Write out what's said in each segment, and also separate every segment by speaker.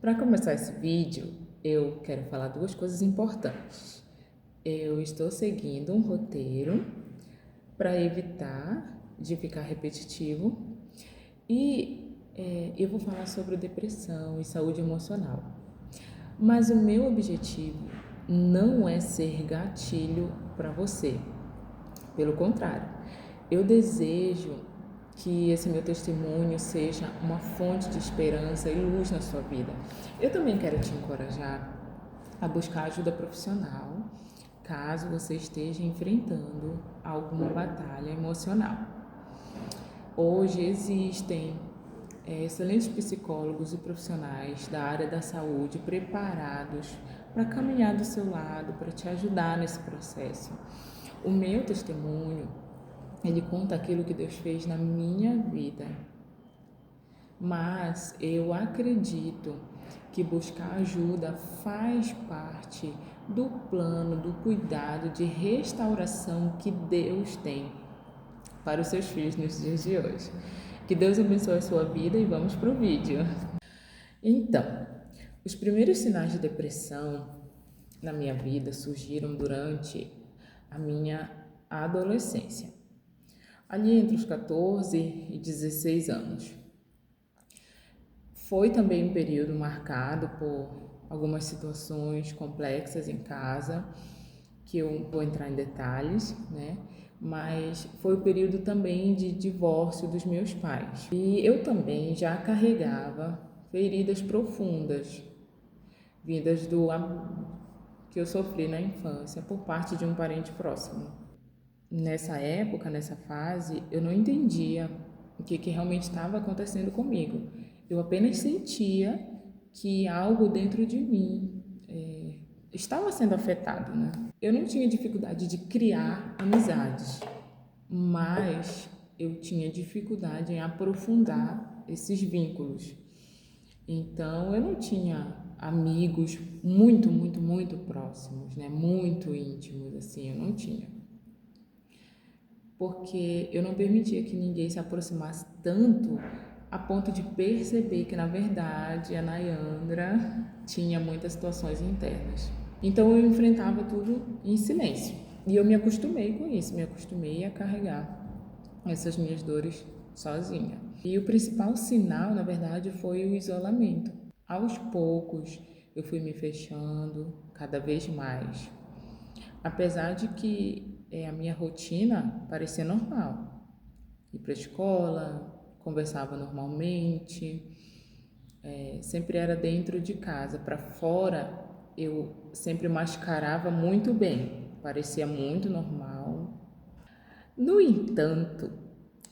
Speaker 1: Para começar esse vídeo, eu quero falar duas coisas importantes. Eu estou seguindo um roteiro para evitar de ficar repetitivo e eu vou falar sobre depressão e saúde emocional. Mas o meu objetivo não é ser gatilho para você. Pelo contrário, eu desejo que esse meu testemunho seja uma fonte de esperança e luz na sua vida. Eu também quero te encorajar a buscar ajuda profissional, caso você esteja enfrentando alguma batalha emocional. Hoje existem excelentes psicólogos e profissionais da área da saúde preparados para caminhar do seu lado, para te ajudar nesse processo. O meu testemunho, ele conta aquilo que Deus fez na minha vida. Mas eu acredito que buscar ajuda faz parte do plano, do cuidado de restauração que Deus tem para os seus filhos nos dias de hoje. Que Deus abençoe a sua vida e vamos para o vídeo. Então, os primeiros sinais de depressão na minha vida surgiram durante a minha adolescência, ali entre os 14 e 16 anos. Foi também um período marcado por algumas situações complexas em casa, que eu vou entrar em detalhes, né? Mas foi o período também de divórcio dos meus pais. E eu também já carregava feridas profundas, vindas do que eu sofri na infância por parte de um parente próximo. Nessa época, nessa fase, eu não entendia o que realmente estava acontecendo comigo. Eu apenas sentia que algo dentro de mim estava sendo afetado, né? Eu não tinha dificuldade de criar amizades, mas eu tinha dificuldade em aprofundar esses vínculos. Então, eu não tinha amigos muito próximos, né? Muito íntimos, assim, eu não tinha. Porque eu não permitia que ninguém se aproximasse tanto a ponto de perceber que, na verdade, a Nayandra tinha muitas situações internas. Então, eu enfrentava tudo em silêncio. E eu me acostumei com isso, me acostumei a carregar essas minhas dores sozinha. E o principal sinal, na verdade, foi o isolamento. Aos poucos, eu fui me fechando cada vez mais. Apesar de que a minha rotina parecia normal. Ir para a escola, conversava normalmente, sempre era dentro de casa. Para fora, eu sempre mascarava muito bem, parecia muito normal. No entanto,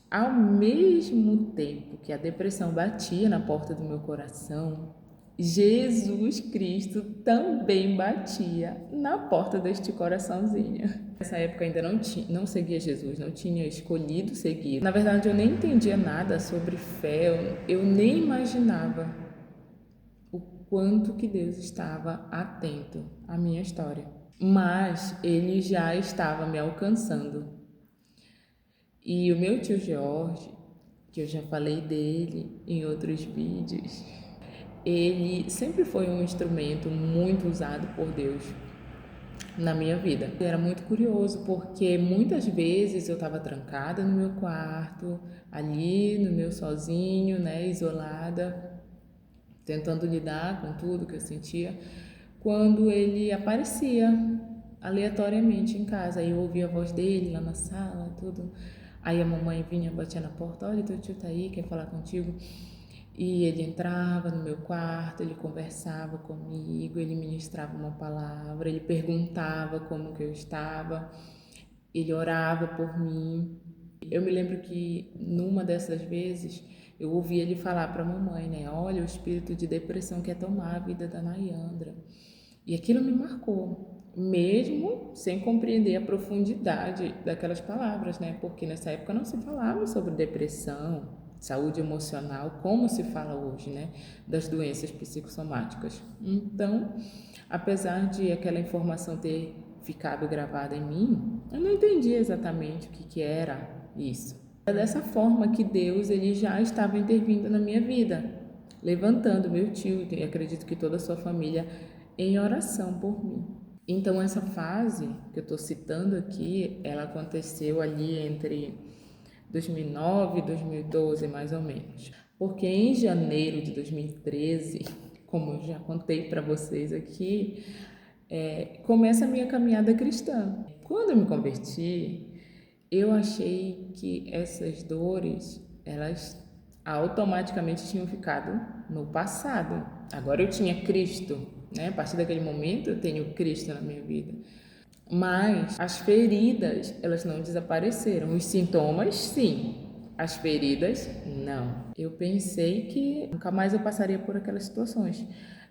Speaker 1: ao mesmo tempo que a depressão batia na porta do meu coração, Jesus Cristo também batia na porta deste coraçãozinho. Nessa época ainda não seguia Jesus, não tinha escolhido seguir. Na verdade, eu nem entendia nada sobre fé, eu nem imaginava o quanto que Deus estava atento à minha história. Mas Ele já estava me alcançando. E o meu tio Jorge, que eu já falei dele em outros vídeos, ele sempre foi um instrumento muito usado por Deus na minha vida. Era muito curioso porque muitas vezes eu estava trancada no meu quarto, ali no meu sozinho, né, isolada, tentando lidar com tudo que eu sentia, quando ele aparecia aleatoriamente em casa. Aí eu ouvia a voz dele lá na sala, tudo. Aí a mamãe vinha, batia na porta, olha, teu tio tá aí, quer falar contigo. E ele entrava no meu quarto, ele conversava comigo, ele ministrava uma palavra, ele perguntava como que eu estava, ele orava por mim. Eu me lembro que numa dessas vezes eu ouvi ele falar para a mamãe, né? Olha, o espírito de depressão quer tomar a vida da Nayandra. E aquilo me marcou, mesmo sem compreender a profundidade daquelas palavras, né? Porque nessa época não se falava sobre depressão, saúde emocional, como se fala hoje, né? Das doenças psicossomáticas. Então, apesar de aquela informação ter ficado gravada em mim, eu não entendi exatamente o que era isso. É dessa forma que Deus ele já estava intervindo na minha vida, levantando meu tio e acredito que toda a sua família em oração por mim. Então essa fase que eu estou citando aqui, ela aconteceu ali entre 2009 e 2012, mais ou menos. Porque em janeiro de 2013, como eu já contei para vocês aqui, começa a minha caminhada cristã. Quando eu me converti, eu achei que essas dores, elas automaticamente tinham ficado no passado. Agora eu tinha Cristo, né? A partir daquele momento eu tenho Cristo na minha vida. Mas as feridas, elas não desapareceram. Os sintomas, sim. As feridas, não. Eu pensei que nunca mais eu passaria por aquelas situações.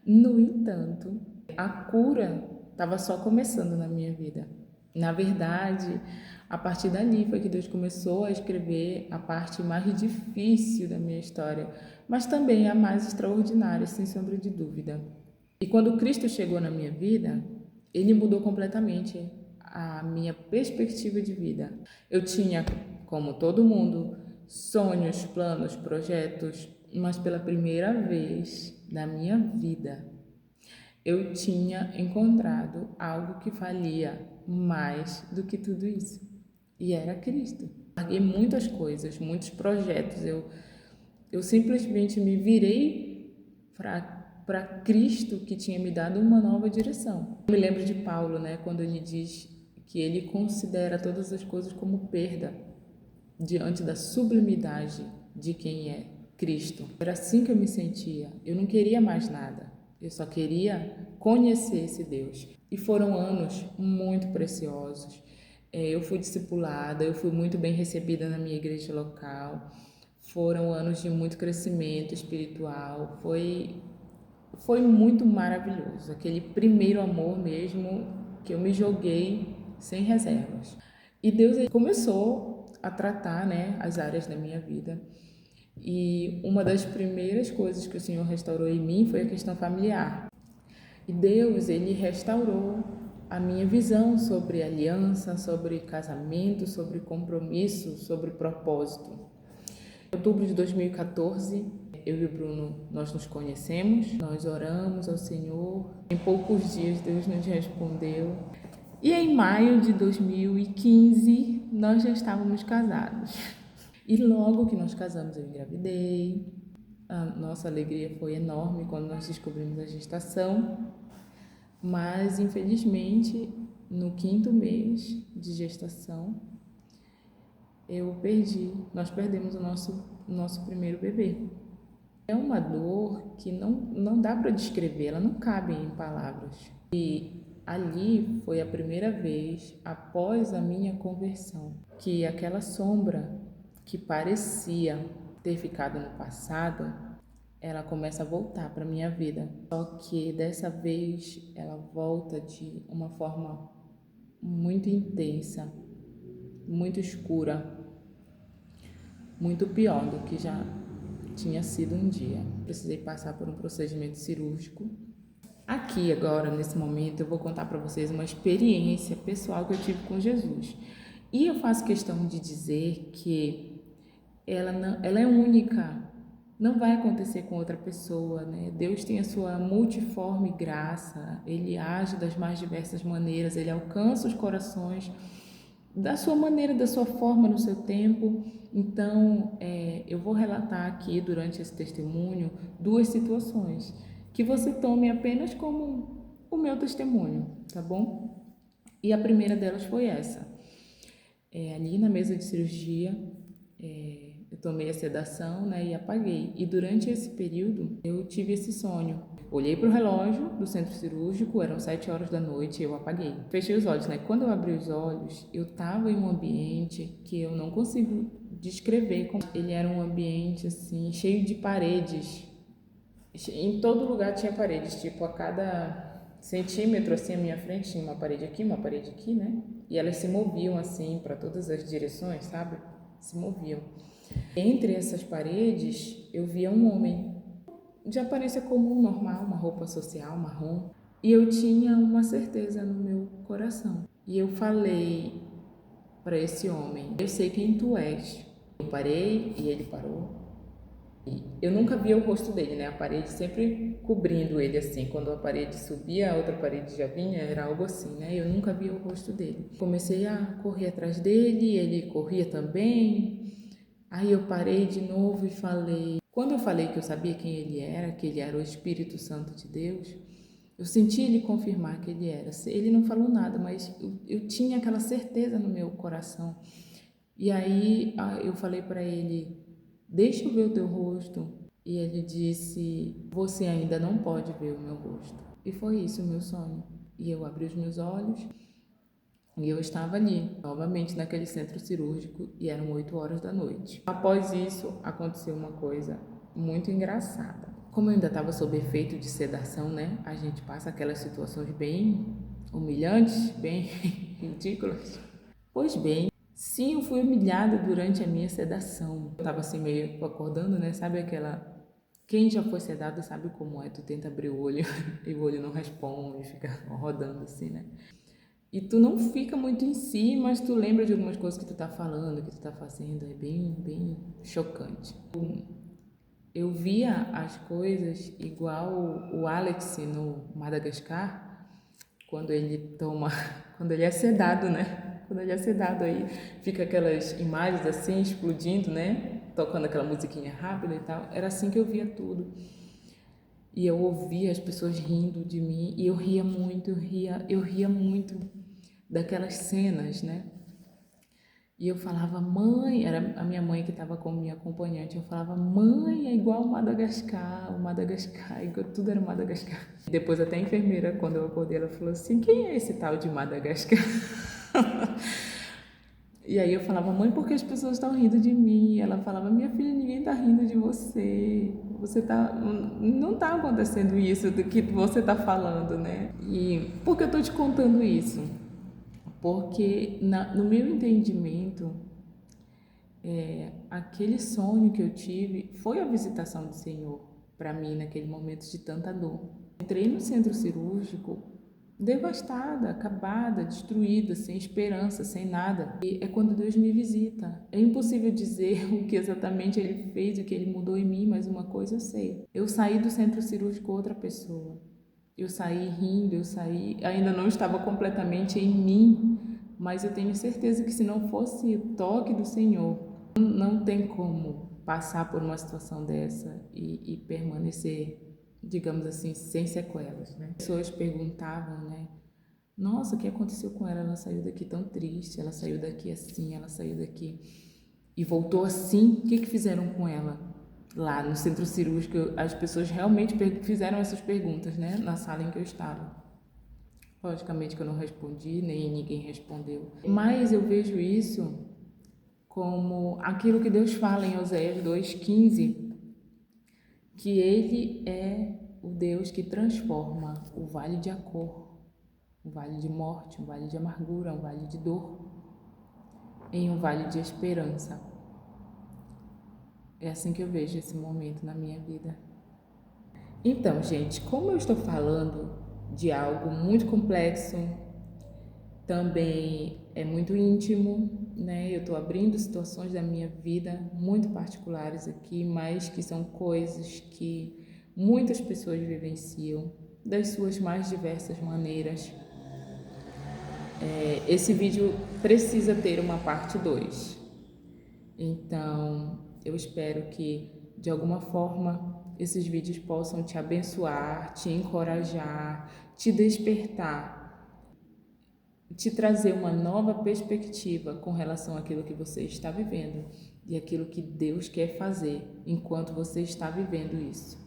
Speaker 1: No entanto, a cura estava só começando na minha vida. Na verdade, a partir dali foi que Deus começou a escrever a parte mais difícil da minha história, mas também a mais extraordinária, sem sombra de dúvida. E quando Cristo chegou na minha vida, Ele mudou completamente a minha perspectiva de vida. Eu tinha, como todo mundo, sonhos, planos, projetos, mas pela primeira vez na minha vida, eu tinha encontrado algo que valia mais do que tudo isso. E era Cristo. Larguei muitas coisas, muitos projetos. Eu simplesmente me virei para Cristo, que tinha me dado uma nova direção. Eu me lembro de Paulo, né, quando ele diz que ele considera todas as coisas como perda diante da sublimidade de quem é Cristo. Era assim que eu me sentia. Eu não queria mais nada. Eu só queria conhecer esse Deus. E foram anos muito preciosos. Eu fui discipulada, eu fui muito bem recebida na minha igreja local. Foram anos de muito crescimento espiritual. Foi muito maravilhoso. Aquele primeiro amor mesmo que eu me joguei sem reservas. E Deus começou a tratar, né, as áreas da minha vida. E uma das primeiras coisas que o Senhor restaurou em mim foi a questão familiar. E Deus, Ele restaurou a minha visão sobre aliança, sobre casamento, sobre compromisso, sobre propósito. Em outubro de 2014, eu e o Bruno, nós nos conhecemos, nós oramos ao Senhor. Em poucos dias, Deus nos respondeu. E em maio de 2015, nós já estávamos casados. E logo que nós casamos, eu engravidei. A nossa alegria foi enorme quando nós descobrimos a gestação. Mas, infelizmente, no 5º mês de gestação, nós perdemos o nosso primeiro bebê. É uma dor que não dá para descrever, ela não cabe em palavras. E ali foi a primeira vez, após a minha conversão, que aquela sombra que parecia ter ficado no passado, ela começa a voltar para a minha vida. Só que dessa vez ela volta de uma forma muito intensa, muito escura, muito pior do que já tinha sido um dia. Precisei passar por um procedimento cirúrgico. Aqui agora, nesse momento, eu vou contar para vocês uma experiência pessoal que eu tive com Jesus. E eu faço questão de dizer que ela é única, não vai acontecer com outra pessoa, né? Deus tem a sua multiforme graça, Ele age das mais diversas maneiras, Ele alcança os corações da sua maneira, da sua forma, no seu tempo. Então, eu vou relatar aqui, durante esse testemunho, 2 situações, que você tome apenas como o meu testemunho, tá bom? E a primeira delas foi essa. Ali na mesa de cirurgia, eu tomei a sedação, né, e apaguei. E durante esse período, eu tive esse sonho. Olhei para o relógio do centro cirúrgico, eram 7 horas da noite, e eu apaguei. Fechei os olhos, né? Quando eu abri os olhos, eu estava em um ambiente que eu não consigo descrever. Ele era um ambiente, assim, cheio de paredes. Em todo lugar tinha paredes, tipo, a cada centímetro, assim, à minha frente, tinha uma parede aqui, né? E elas se moviam, assim, para todas as direções, sabe? Se moviam. Entre essas paredes, eu via um homem de aparência comum, normal, uma roupa social, marrom. E eu tinha uma certeza no meu coração. E eu falei para esse homem: eu sei quem tu és. Eu parei e ele parou. Eu nunca via o rosto dele, né? A parede sempre cobrindo ele assim. Quando a parede subia, a outra parede já vinha, era algo assim, né? Eu nunca via o rosto dele. Comecei a correr atrás dele, ele corria também. Aí eu parei de novo e falei. Quando eu falei que eu sabia quem ele era, que ele era o Espírito Santo de Deus, eu senti ele confirmar que ele era. Ele não falou nada, mas eu tinha aquela certeza no meu coração. E aí eu falei para ele: deixa eu ver o teu rosto. E ele disse: você ainda não pode ver o meu rosto. E foi isso o meu sonho. E eu abri os meus olhos e eu estava ali, novamente naquele centro cirúrgico, e eram 8 horas da noite. Após isso, aconteceu uma coisa muito engraçada. Como eu ainda estava sob efeito de sedação, né? A gente passa aquelas situações bem humilhantes, bem ridículas. Pois bem, sim, eu fui humilhada durante a minha sedação. Eu estava assim meio acordando, né? Sabe aquela... Quem já foi sedado sabe como é. Tu tenta abrir o olho e o olho não responde, fica rodando assim, né? E tu não fica muito em si, mas tu lembra de algumas coisas que tu tá falando, que tu tá fazendo. É bem chocante. Eu via as coisas igual o Alex no Madagascar, quando ele toma, quando ele é sedado, né? Quando ele é sedado aí, fica aquelas imagens assim, explodindo, né? Tocando aquela musiquinha rápida e tal. Era assim que eu via tudo. E eu ouvia as pessoas rindo de mim, e eu ria muito daquelas cenas, né? E eu falava: mãe, era a minha mãe que estava como minha acompanhante, eu falava: mãe, é igual o Madagascar, igual, tudo era Madagascar. Depois até a enfermeira, quando eu acordei, ela falou assim: quem é esse tal de Madagascar? E aí eu falava: mãe, por que as pessoas estão rindo de mim? E ela falava: minha filha, ninguém está rindo de você. Você tá, não está acontecendo isso do que você está falando, né? E por que eu estou te contando isso? Porque no meu entendimento, aquele sonho que eu tive foi a visitação do Senhor para mim naquele momento de tanta dor. Entrei no centro cirúrgico devastada, acabada, destruída, sem esperança, sem nada. E é quando Deus me visita. É impossível dizer o que exatamente Ele fez, o que Ele mudou em mim, mas uma coisa eu sei. Eu saí do centro cirúrgico outra pessoa. Eu saí rindo, ainda não estava completamente em mim, mas eu tenho certeza que se não fosse o toque do Senhor, não tem como passar por uma situação dessa e permanecer, digamos assim, sem sequelas, né? As pessoas perguntavam, né? Nossa, o que aconteceu com ela? Ela saiu daqui tão triste, ela saiu daqui assim, ela saiu daqui e voltou assim. O que fizeram com ela? Lá no centro cirúrgico, as pessoas realmente fizeram essas perguntas, né? Na sala em que eu estava. Logicamente que eu não respondi, nem ninguém respondeu. Mas eu vejo isso como aquilo que Deus fala em Oséias 2:15, que Ele é o Deus que transforma o vale de Acor, um vale de morte, um vale de amargura, um vale de dor, em um vale de esperança. É assim que eu vejo esse momento na minha vida. Então, gente, como eu estou falando de algo muito complexo, também é muito íntimo, né? Eu estou abrindo situações da minha vida muito particulares aqui, mas que são coisas que muitas pessoas vivenciam das suas mais diversas maneiras. Esse vídeo precisa ter uma parte 2. Então, eu espero que, de alguma forma, esses vídeos possam te abençoar, te encorajar, te despertar, te trazer uma nova perspectiva com relação àquilo que você está vivendo e aquilo que Deus quer fazer enquanto você está vivendo isso.